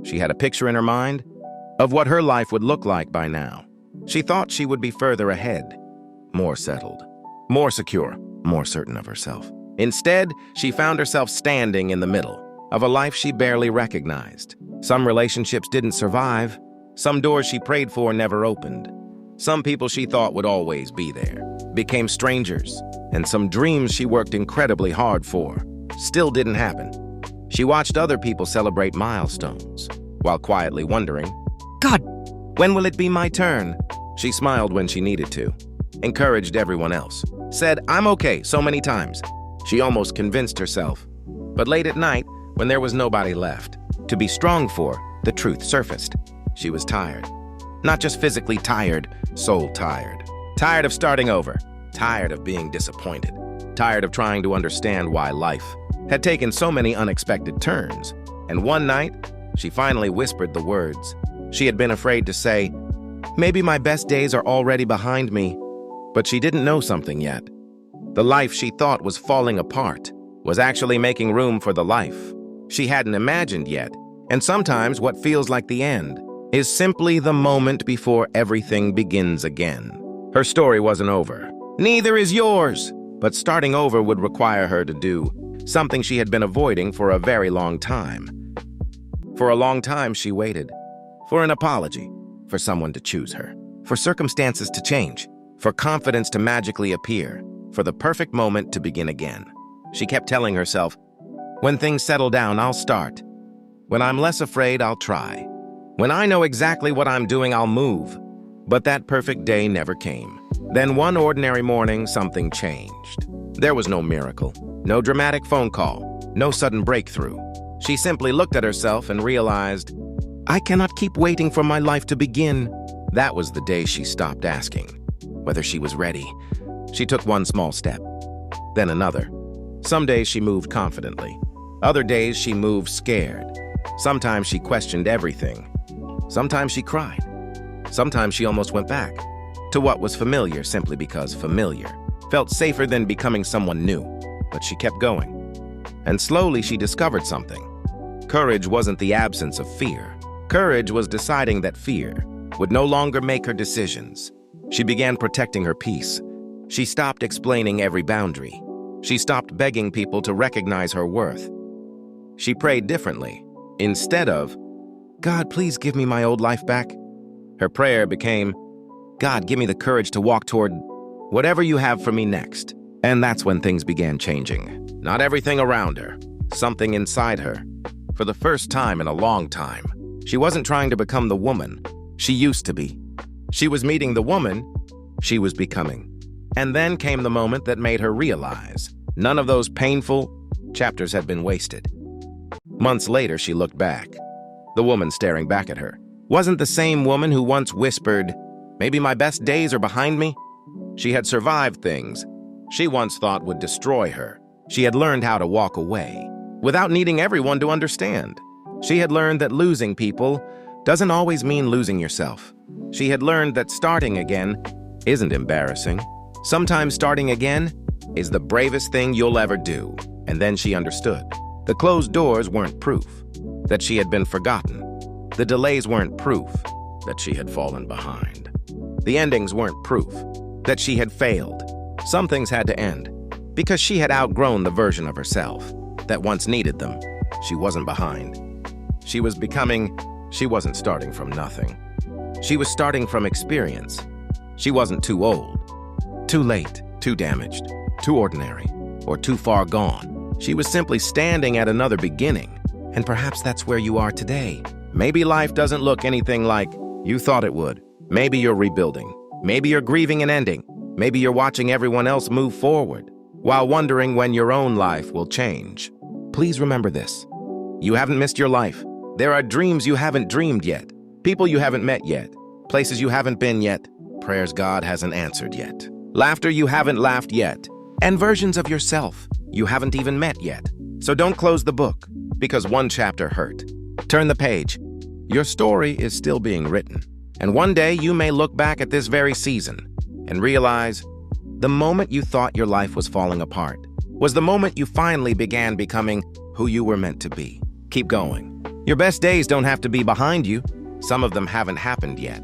She had a picture in her mind of what her life would look like by now. She thought she would be further ahead, more settled, more secure, more certain of herself. Instead, she found herself standing in the middle of a life she barely recognized. Some relationships didn't survive. Some doors she prayed for never opened. Some people she thought would always be there became strangers, and some dreams she worked incredibly hard for still didn't happen. She watched other people celebrate milestones while quietly wondering, "God, when will it be my turn?" She smiled when she needed to, encouraged everyone else, said, "I'm okay," so many times. She almost convinced herself. But late at night, when there was nobody left to be strong for, the truth surfaced. She was tired. Not just physically tired, soul tired. Tired of starting over. Tired of being disappointed. Tired of trying to understand why life had taken so many unexpected turns. And one night, she finally whispered the words she had been afraid to say, "Maybe my best days are already behind me." But she didn't know something yet. The life she thought was falling apart was actually making room for the life she hadn't imagined yet. And sometimes what feels like the end is simply the moment before everything begins again. Her story wasn't over. Neither is yours. But starting over would require her to do something she had been avoiding for a very long time. For a long time, she waited. For an apology. For someone to choose her. For circumstances to change. For confidence to magically appear. For the perfect moment to begin again. She kept telling herself, "When things settle down, I'll start. When I'm less afraid, I'll try. When I know exactly what I'm doing, I'll move." But that perfect day never came. Then one ordinary morning, something changed. There was no miracle, no dramatic phone call, no sudden breakthrough. She simply looked at herself and realized, "I cannot keep waiting for my life to begin." That was the day she stopped asking whether she was ready. She took one small step, then another. Some days she moved confidently. Other days she moved scared. Sometimes she questioned everything. Sometimes she cried. Sometimes she almost went back to what was familiar simply because familiar felt safer than becoming someone new. But she kept going. And slowly she discovered something. Courage wasn't the absence of fear. Courage was deciding that fear would no longer make her decisions. She began protecting her peace. She stopped explaining every boundary. She stopped begging people to recognize her worth. She prayed differently. Instead of, "God, please give me my old life back," her prayer became, "God, give me the courage to walk toward whatever you have for me next." And that's when things began changing. Not everything around her, something inside her. For the first time in a long time, she wasn't trying to become the woman she used to be. She was meeting the woman she was becoming. And then came the moment that made her realize none of those painful chapters had been wasted. Months later, she looked back. The woman staring back at her wasn't the same woman who once whispered, "Maybe my best days are behind me." She had survived things she once thought would destroy her. She had learned how to walk away without needing everyone to understand. She had learned that losing people doesn't always mean losing yourself. She had learned that starting again isn't embarrassing. Sometimes starting again is the bravest thing you'll ever do. And then she understood. The closed doors weren't proof that she had been forgotten. The delays weren't proof that she had fallen behind. The endings weren't proof that she had failed. Some things had to end because she had outgrown the version of herself that once needed them. She wasn't behind. She was becoming. She wasn't starting from nothing. She was starting from experience. She wasn't too old, too late, too damaged, too ordinary, or too far gone. She was simply standing at another beginning. And perhaps that's where you are today. Maybe life doesn't look anything like you thought it would. Maybe you're rebuilding. Maybe you're grieving an ending. Maybe you're watching everyone else move forward while wondering when your own life will change. Please remember this. You haven't missed your life. There are dreams you haven't dreamed yet, people you haven't met yet, places you haven't been yet, prayers God hasn't answered yet, laughter you haven't laughed yet, and versions of yourself you haven't even met yet. So don't close the book because one chapter hurt. Turn the page. Your story is still being written. And one day you may look back at this very season and realize the moment you thought your life was falling apart was the moment you finally began becoming who you were meant to be. Keep going. Your best days don't have to be behind you. Some of them haven't happened yet.